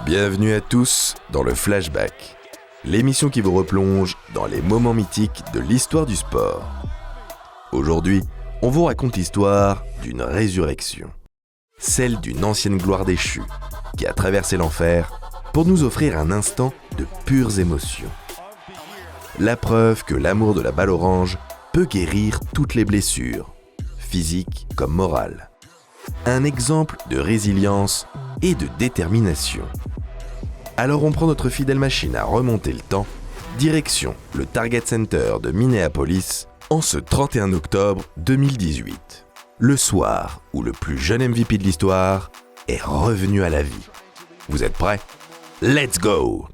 Bienvenue à tous dans le Flashback, l'émission qui vous replonge dans les moments mythiques de l'histoire du sport. Aujourd'hui, on vous raconte l'histoire d'une résurrection, celle d'une ancienne gloire déchue qui a traversé l'enfer pour nous offrir un instant de pures émotions. La preuve que l'amour de la balle orange peut guérir toutes les blessures, physiques comme morales. Un exemple de résilience et de détermination. Alors on prend notre fidèle machine à remonter le temps, direction le Target Center de Minneapolis en ce 31 octobre 2018. Le soir où le plus jeune MVP de l'histoire est revenu à la vie. Vous êtes prêts? Let's go!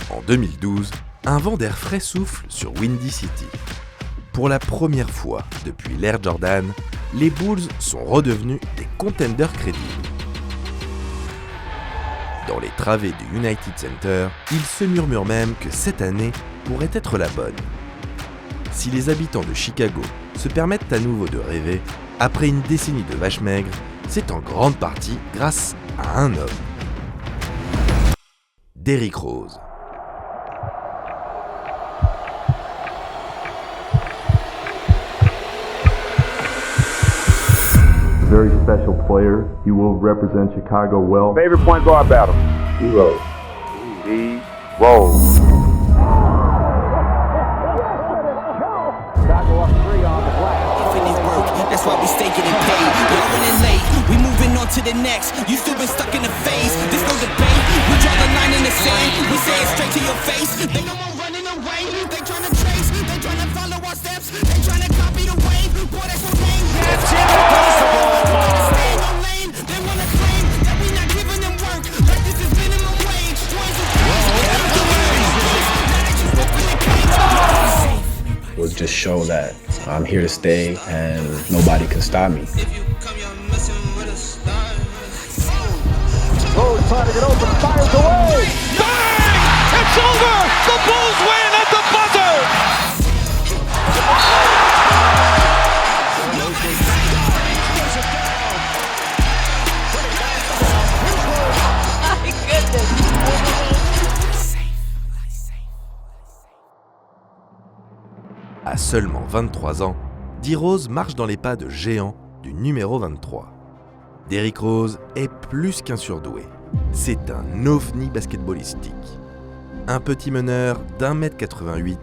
En 2012, un vent d'air frais souffle sur Windy City. Pour la première fois depuis l'ère Jordan, les Bulls sont redevenus des contenders crédibles. Dans les travées du United Center, il se murmure même que cette année pourrait être la bonne. Si les habitants de Chicago se permettent à nouveau de rêver, après une décennie de vaches maigres, c'est en grande partie grâce à un homme. Derrick Rose. Very special player. He will represent Chicago well. Favorite point guard battle? D-Rose. D-Rose. Chicago up 3 on the glass. Infinite work, that's why we stay getting paid. We're running late, we moving on to the next. You still been stuck in the phase, there's no debate. We draw the line in the sand, we say it straight to your face. They no more running away, they tryna trace, they tryna follow our steps, they tryna copy the wave. Boy, that's your name. That's impossible. Stay in your lane, they wanna claim that we not giving them work. Like this is minimum wage. Will just show that I'm here to stay and nobody can stop me. Rose trying to get open, fires away. Bang! It's over! The Bulls win at the buzzer! À seulement 23 ans, D-Rose marche dans les pas de géant du numéro 23. Derrick Rose est plus qu'un surdoué. C'est un ovni basketballistique. Un petit meneur d'1m88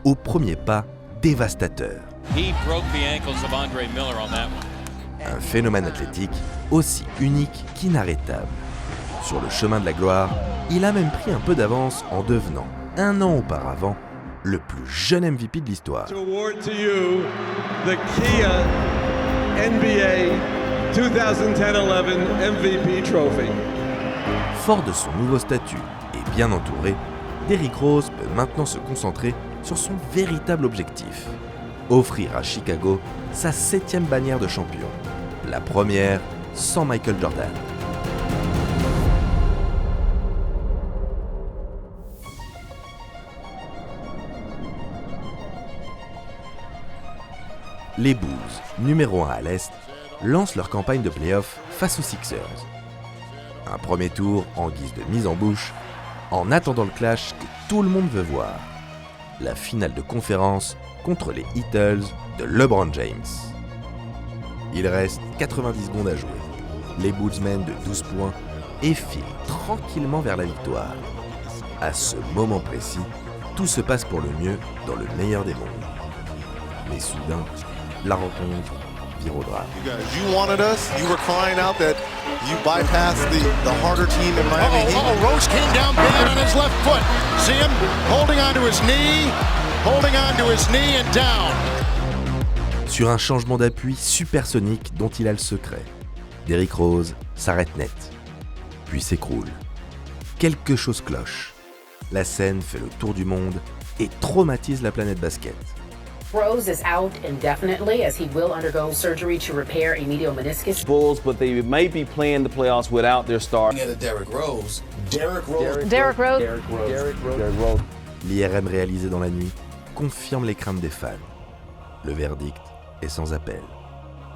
au premier pas dévastateur. He broke the ankles of Andre Miller on that one. Un phénomène athlétique aussi unique qu'inarrêtable. Sur le chemin de la gloire, il a même pris un peu d'avance en devenant, un an auparavant, le plus jeune MVP de l'histoire. To award to you the Kia NBA 2010-11 MVP trophy. Fort de son nouveau statut et bien entouré, Derrick Rose peut maintenant se concentrer sur son véritable objectif. Offrir à Chicago sa 7e bannière de champion. La première sans Michael Jordan. Les Bulls, numéro 1 à l'Est, lancent leur campagne de play-off face aux Sixers. Un premier tour en guise de mise en bouche, en attendant le clash que tout le monde veut voir. La finale de conférence contre les Heatles de LeBron James. Il reste 90 secondes à jouer. Les Bulls mènent de 12 points et filent tranquillement vers la victoire. À ce moment précis, tout se passe pour le mieux dans le meilleur des mondes. Mais soudain, la rencontre vire au drame. You wanted us. You were crying out that you bypassed the harder team in Miami. Rose came down bad on his left foot. See him holding onto his knee and down. Sur un changement d'appui supersonique dont il a le secret, Derrick Rose s'arrête net, puis s'écroule. Quelque chose cloche. la scène fait le tour du monde et traumatise la planète basket. Rose is out indefinitely as he will undergo surgery to repair a medial meniscus. Bulls, but they may be playing the playoffs without their star. Derrick Rose. L'IRM réalisé dans la nuit confirme les craintes des fans. Le verdict est sans appel.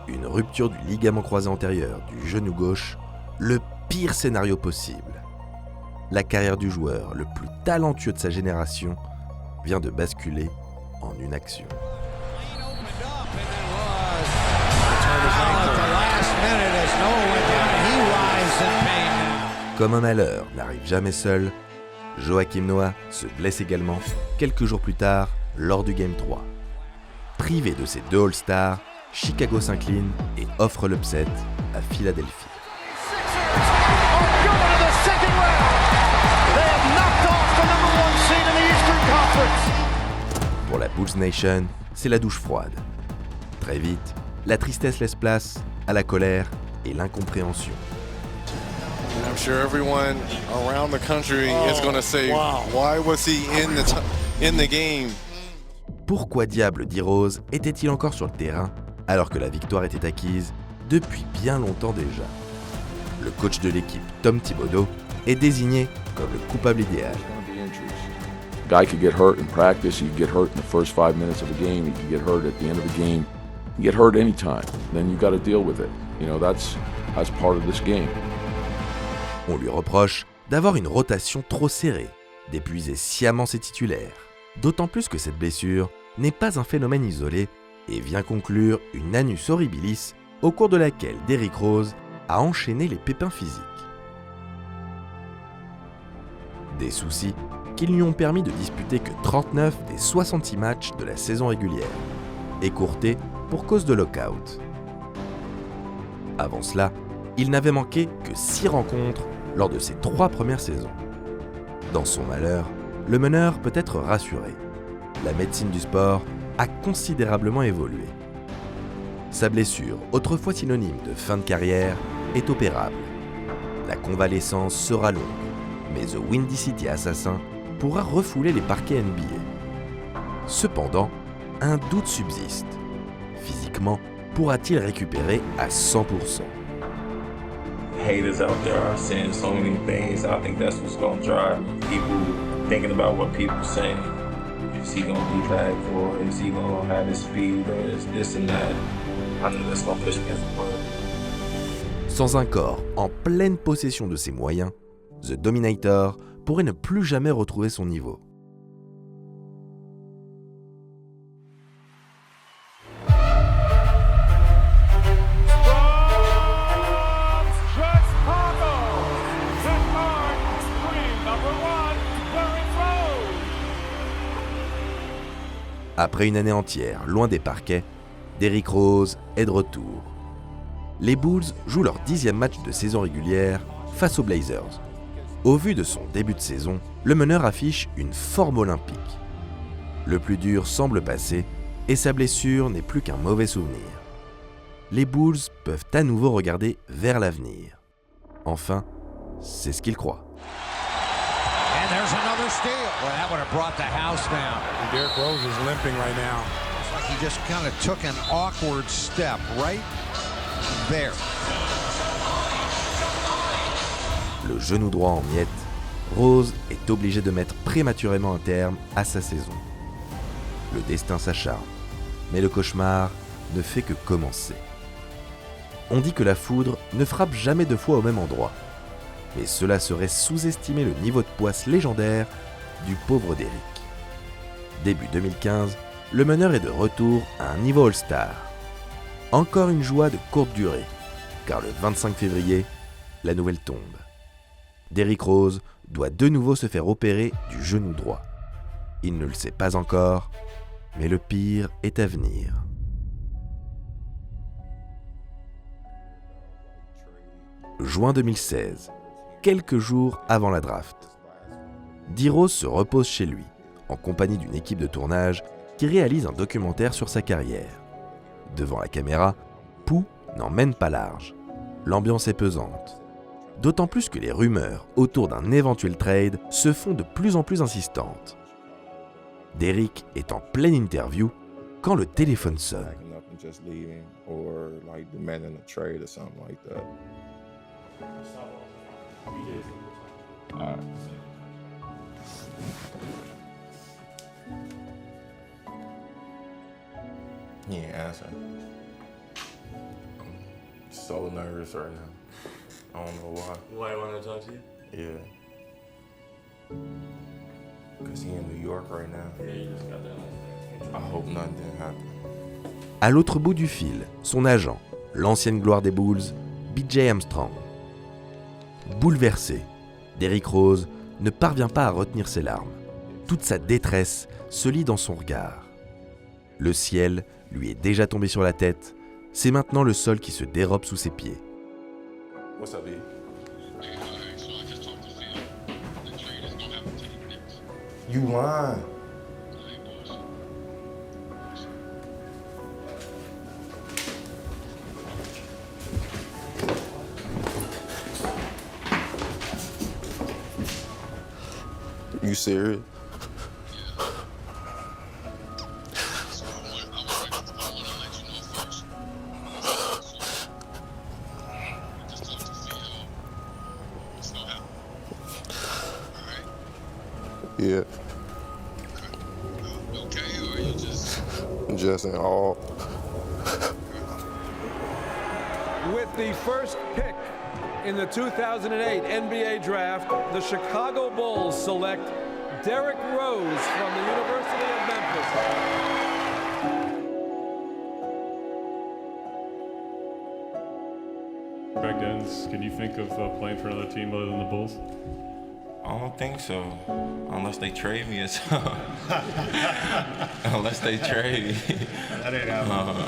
Une rupture du ligament croisé antérieur du genou gauche, le pire scénario possible. La carrière du joueur le plus talentueux de sa génération vient de basculer en une action. Comme un malheur n'arrive jamais seul, Joakim Noah se blesse également quelques jours plus tard lors du Game 3. Privé de ses 2 All-Stars, Chicago s'incline et offre l'upset à Philadelphie. Pour la Bulls Nation, c'est la douche froide. Très vite, la tristesse laisse place à la colère et l'incompréhension. I'm sure everyone around the country is going to say, why was he in the game? Pourquoi diable D-Rose était-il encore sur le terrain alors que la victoire était acquise depuis bien longtemps déjà? Le coach de l'équipe, Tom Thibodeau, est désigné comme le coupable idéal. Guy could get hurt in practice, he could get hurt in the first 5 minutes of a game, he could get hurt at the end of the game. You get hurt anytime, then you got to deal with it. You know, that's part of this game. On lui reproche d'avoir une rotation trop serrée, d'épuiser sciemment ses titulaires. D'autant plus que cette blessure n'est pas un phénomène isolé et vient conclure une annus horribilis au cours de laquelle Derrick Rose a enchaîné les pépins physiques. Des soucis qui lui ont permis de disputer que 39 des 66 matchs de la saison régulière, écourtés pour cause de lockout. Avant cela, il n'avait manqué que 6 rencontres lors de ses 3 premières saisons. Dans son malheur, le meneur peut être rassuré. La médecine du sport a considérablement évolué. Sa blessure, autrefois synonyme de fin de carrière, est opérable. La convalescence sera longue, mais The Windy City Assassin pourra refouler les parquets NBA. Cependant, un doute subsiste. Physiquement, pourra-t-il récupérer à 100%? Haters out there are saying so many things. I think that's what's going to drive people thinking about what people are saying. Is he going to be back, or is he going to have his speed, or is this and that? I think that's going to push against the point. Sans un corps en pleine possession de ses moyens, The Dominator pourrait ne plus jamais retrouver son niveau. Après une année entière loin des parquets, Derrick Rose est de retour. Les Bulls jouent leur 10e match de saison régulière face aux Blazers. Au vu de son début de saison, le meneur affiche une forme olympique. Le plus dur semble passer et sa blessure n'est plus qu'un mauvais souvenir. Les Bulls peuvent à nouveau regarder vers l'avenir. Enfin, c'est ce qu'ils croient. There's another steal. Well, that would have brought the house down. Derrick Rose is limping right now. It's like he just kind of took an awkward step right there. Le genou droit en miettes, Rose est obligé de mettre prématurément un terme à sa saison. Le destin s'acharne, mais le cauchemar ne fait que commencer. On dit que la foudre ne frappe jamais 2 fois au même endroit. Mais cela serait sous-estimer le niveau de poisse légendaire du pauvre Derrick. Début 2015, le meneur est de retour à un niveau All-Star. Encore une joie de courte durée, car le 25 février, la nouvelle tombe. Derrick Rose doit de nouveau se faire opérer du genou droit. Il ne le sait pas encore, mais le pire est à venir. Juin 2016. Quelques jours avant la draft. D-Rose se repose chez lui, en compagnie d'une équipe de tournage qui réalise un documentaire sur sa carrière. Devant la caméra, Pou n'en mène pas large. L'ambiance est pesante. d'autant plus que les rumeurs autour d'un éventuel trade se font de plus en plus insistantes. Derrick est en pleine interview quand le téléphone sonne. He ain't answering. I'm so nervous right now. I don't know why. Why he wanted to talk to you? Yeah. Because he in New York right now. Yeah, you just got that. I hope nothing didn't happen. À l'autre bout du fil, son agent, l'ancienne gloire des Bulls, B.J. Armstrong. Bouleversé, Derrick Rose ne parvient pas à retenir ses larmes. Toute sa détresse se lit dans son regard. Le ciel lui est déjà tombé sur la tête, c'est maintenant le sol qui se dérobe sous ses pieds. What's up, B? You lying. You serious? Yeah. Okay, or you just in awe. With the first pick in the 2008 NBA Draft, the Chicago Bulls select Derrick Rose from the University of Memphis. Greg Dens, can you think of playing for another team other than the Bulls? I don't think so, unless they trade me or something. Unless they trade me. That ain't happening.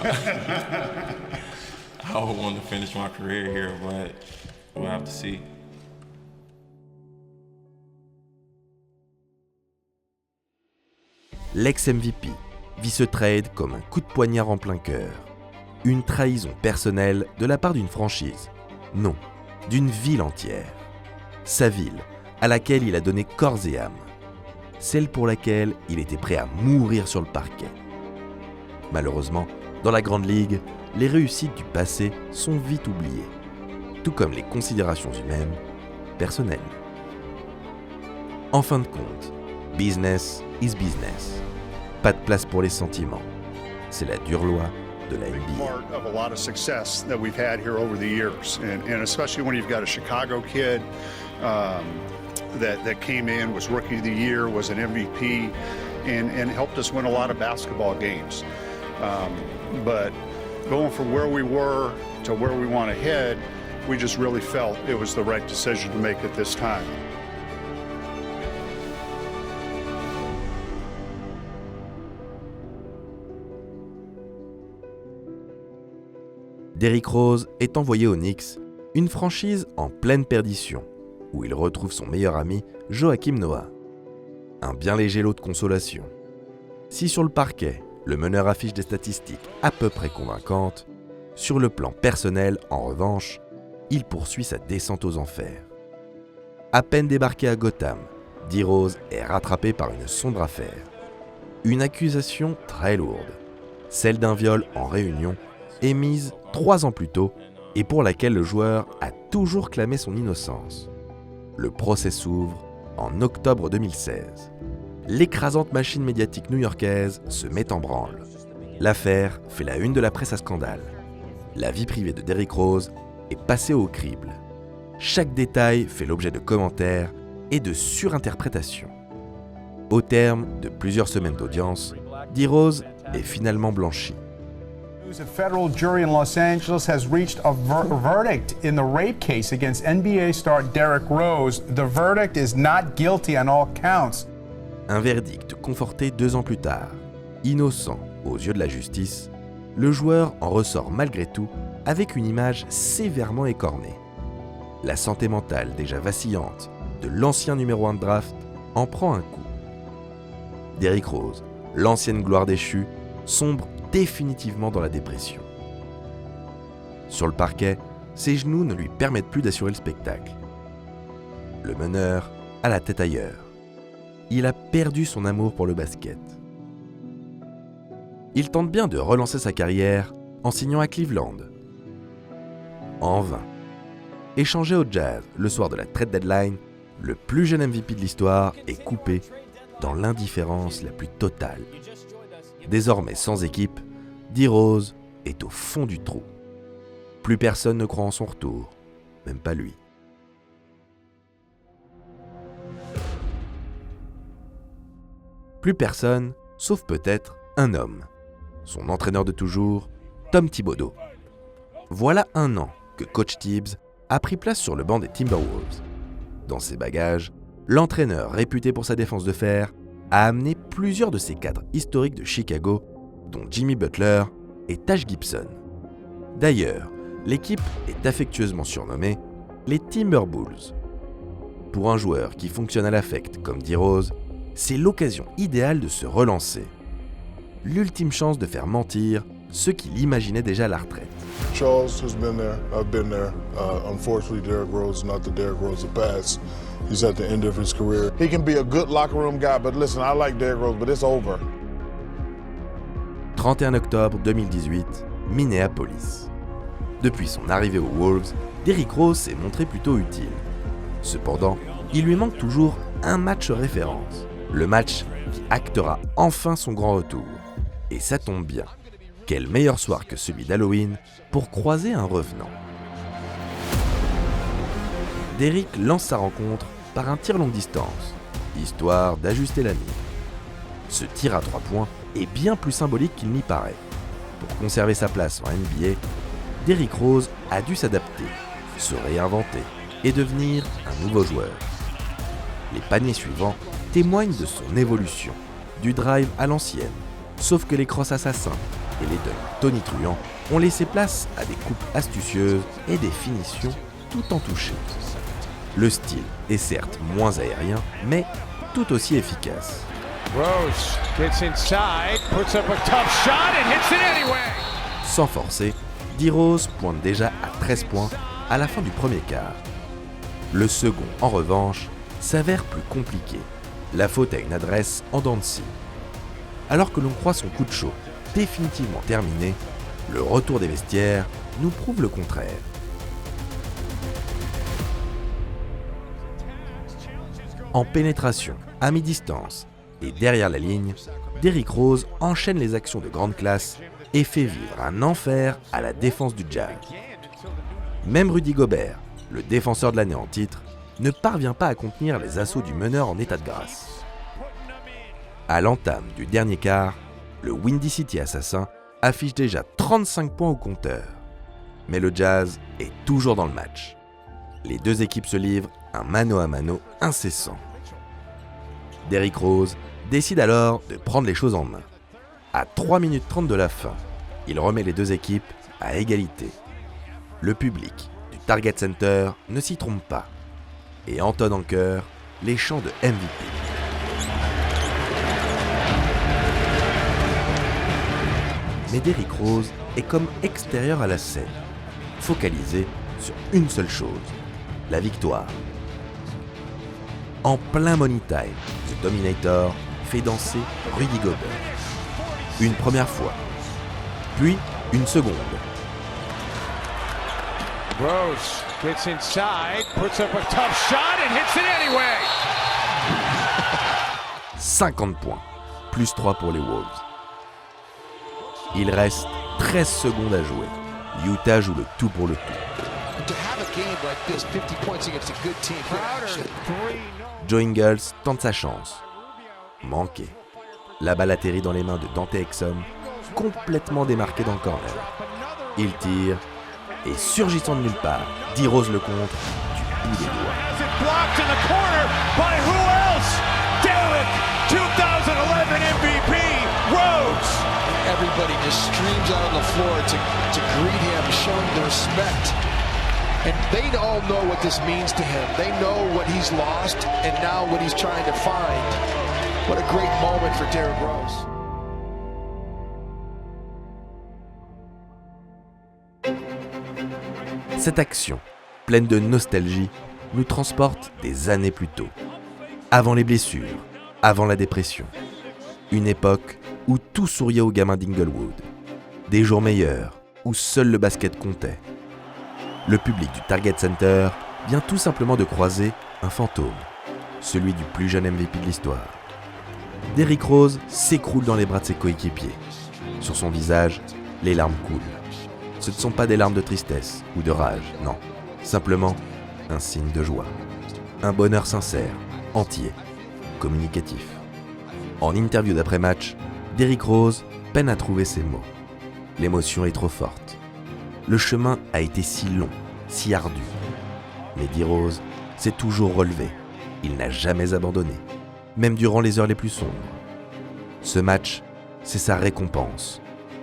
I would want to finish my career here, but we'll have to see. L'ex-MVP vit ce trade comme un coup de poignard en plein cœur. Une trahison personnelle de la part d'une franchise. Non, d'une ville entière. Sa ville, à laquelle il a donné corps et âme. Celle pour laquelle il était prêt à mourir sur le parquet. Malheureusement, dans la Grande Ligue, les réussites du passé sont vite oubliées. Tout comme les considérations humaines, personnelles. En fin de compte, business is business. Pas de place pour les sentiments. C'est la dure loi de la NBA. Part of a lot of success that we've had here over the years, and especially when you've got a Chicago kid that came in, was Rookie of the Year, was an MVP, and helped us win a lot of basketball games. But going from where we were to where we want to head, we just really felt it was the right decision to make at this time. Derrick Rose est envoyé aux Knicks, une franchise en pleine perdition, où il retrouve son meilleur ami Joakim Noah. Un bien léger lot de consolation. Si sur le parquet, le meneur affiche des statistiques à peu près convaincantes, sur le plan personnel, en revanche, il poursuit sa descente aux enfers. À peine débarqué à Gotham, D-Rose est rattrapé par une sombre affaire. Une accusation très lourde, celle d'un viol en réunion, émise 3 ans plus tôt et pour laquelle le joueur a toujours clamé son innocence. Le procès s'ouvre en octobre 2016. L'écrasante machine médiatique new-yorkaise se met en branle. L'affaire fait la une de la presse à scandale. La vie privée de Derrick Rose est passée au crible. Chaque détail fait l'objet de commentaires et de surinterprétations. Au terme de plusieurs semaines d'audience, D-Rose est finalement blanchi. A federal jury in Los Angeles has reached a verdict in the rape case against NBA star Derrick Rose. The verdict is not guilty on all counts. Un verdict conforté 2 ans plus tard. Innocent aux yeux de la justice, le joueur en ressort malgré tout avec une image sévèrement écornée. La santé mentale déjà vacillante de l'ancien numéro 1 de draft en prend un coup. Derrick Rose, l'ancienne gloire déchue, sombre définitivement dans la dépression. Sur le parquet, ses genoux ne lui permettent plus d'assurer le spectacle. Le meneur a la tête ailleurs. Il a perdu son amour pour le basket. Il tente bien de relancer sa carrière en signant à Cleveland. En vain. Échangé au Jazz le soir de la trade deadline, le plus jeune MVP de l'histoire est coupé dans l'indifférence la plus totale. Désormais sans équipe, D-Rose est au fond du trou. Plus personne ne croit en son retour, même pas lui. Plus personne, sauf peut-être un homme. Son entraîneur de toujours, Tom Thibodeau. Voilà 1 an que Coach Tibbs a pris place sur le banc des Timberwolves. Dans ses bagages, l'entraîneur réputé pour sa défense de fer a amené plusieurs de ses cadres historiques de Chicago, dont Jimmy Butler et Taj Gibson. D'ailleurs, l'équipe est affectueusement surnommée les Timberwolves. Pour un joueur qui fonctionne à l'affect comme D-Rose, c'est l'occasion idéale de se relancer. L'ultime chance de faire mentir ceux qui l'imaginaient déjà à la retraite. Charles has been there, I've been there. Unfortunately, Derrick Rose is not the Derrick Rose of the past. He's at the end of his career. He can be a good locker room guy, but listen, I like Derrick Rose, but it's over. 31 octobre 2018, Minneapolis. Depuis son arrivée aux Wolves, Derrick Rose s'est montré plutôt utile. Cependant, il lui manque toujours un match référence. Le match qui actera enfin son grand retour. Et ça tombe bien. Quel meilleur soir que celui d'Halloween pour croiser un revenant. Derrick lance sa rencontre par un tir longue distance, histoire d'ajuster la mire. Ce tir à 3 points est bien plus symbolique qu'il n'y paraît. Pour conserver sa place en NBA, Derrick Rose a dû s'adapter, se réinventer et devenir un nouveau joueur. Les paniers suivants témoignent de son évolution, du drive à l'ancienne, sauf que les crosses assassins et les dunks tonitruants ont laissé place à des coupes astucieuses et des finitions tout en toucher. Le style est certes moins aérien, mais tout aussi efficace. Rose gets inside, puts up a tough shot and hits it anyway. Sans forcer, D-Rose pointe déjà à 13 points à la fin du premier quart. Le second, en revanche, s'avère plus compliqué. La faute à une adresse en dents de scie. Alors que l'on croit son coup de chaud définitivement terminé, le retour des vestiaires nous prouve le contraire. En pénétration, à mi-distance et derrière la ligne, Derrick Rose enchaîne les actions de grande classe et fait vivre un enfer à la défense du Jazz. Même Rudy Gobert, le défenseur de l'année en titre, ne parvient pas à contenir les assauts du meneur en état de grâce. À l'entame du dernier quart, le Windy City Assassin affiche déjà 35 points au compteur. Mais le Jazz est toujours dans le match. Les deux équipes se livrent un mano à mano incessant. Derrick Rose décide alors de prendre les choses en main. À 3 minutes 30 de la fin, il remet les deux équipes à égalité. Le public du Target Center ne s'y trompe pas et entonne en chœur les chants de MVP. Mais Derrick Rose est comme extérieur à la scène, focalisé sur une seule chose, la victoire. En plein money time, The Dominator fait danser Rudy Gobert. Une première fois, puis une seconde. Rose gets inside, puts up a tough shot and hits it anyway. 50 points, plus 3 pour les Wolves. Il reste 13 secondes à jouer. Utah joue le tout pour le tout. Joe Ingles tente sa chance. Manqué. La balle atterrit dans les mains de Dante Exum, complètement démarqué dans le corner. Il tire et, surgissant de nulle part, D-Rose le contre du bout des doigts. Everybody just streams out on the floor to greet him, showing the respect. And they all know what this means to him. They know what he's lost and now what he's trying to find. What a great moment for Derrick Rose. Cette action, pleine de nostalgie, nous transporte des années plus tôt. Avant les blessures, avant la dépression. Une époque où tout souriait aux gamins d'Inglewood. Des jours meilleurs, où seul le basket comptait. Le public du Target Center vient tout simplement de croiser un fantôme, celui du plus jeune MVP de l'histoire. Derrick Rose s'écroule dans les bras de ses coéquipiers. Sur son visage, les larmes coulent. Ce ne sont pas des larmes de tristesse ou de rage, non. Simplement un signe de joie. Un bonheur sincère, entier, communicatif. En interview d'après-match, Derrick Rose peine à trouver ses mots. L'émotion est trop forte. Le chemin a été si long, si ardu. Mais D. Rose s'est toujours relevé. Il n'a jamais abandonné, même durant les heures les plus sombres. Ce match, c'est sa récompense,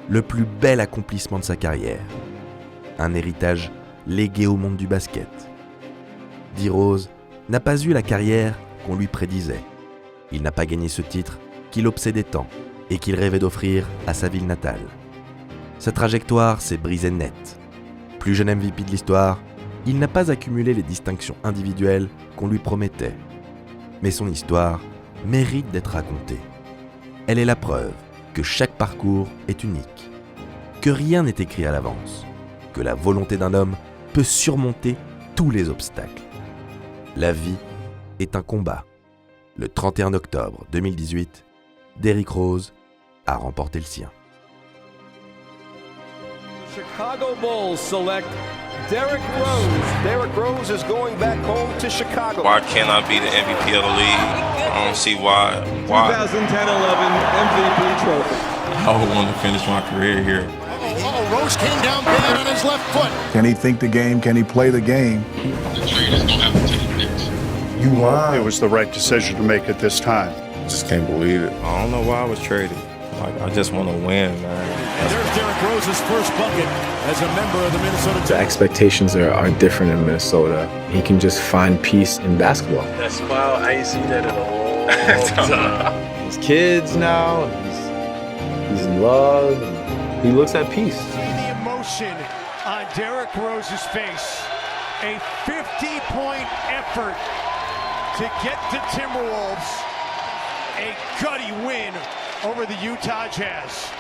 le plus bel accomplissement de sa carrière. Un héritage légué au monde du basket. D. Rose n'a pas eu la carrière qu'on lui prédisait. Il n'a pas gagné ce titre qu'il obsédait tant et qu'il rêvait d'offrir à sa ville natale. Sa trajectoire s'est brisée net. Plus jeune MVP de l'histoire, il n'a pas accumulé les distinctions individuelles qu'on lui promettait. Mais son histoire mérite d'être racontée. Elle est la preuve que chaque parcours est unique, que rien n'est écrit à l'avance, que la volonté d'un homme peut surmonter tous les obstacles. La vie est un combat. Le 31 octobre 2018, Derrick Rose a remporté le sien. Chicago Bulls select Derrick Rose. Derrick Rose is going back home to Chicago. Why can't I be the MVP of the league? I don't see why. 2010-11 MVP trophy. I would want to finish my career here. Rose came down bad on his left foot. Can he think the game? Can he play the game? The trade is going to have to take picks. You lied. It was the right decision to make at this time. Just can't believe it. I don't know why I was traded. Like, I just want to win, man. And there's Derrick Rose's first bucket as a member of the Minnesota Timberwolves. The expectations are different in Minnesota. He can just find peace in basketball. That smile, I ain't seen that in a long time. His kids now, he's in love, and he looks at peace. See the emotion on Derrick Rose's face. A 50-point effort to get the Timberwolves a gutty win over the Utah Jazz.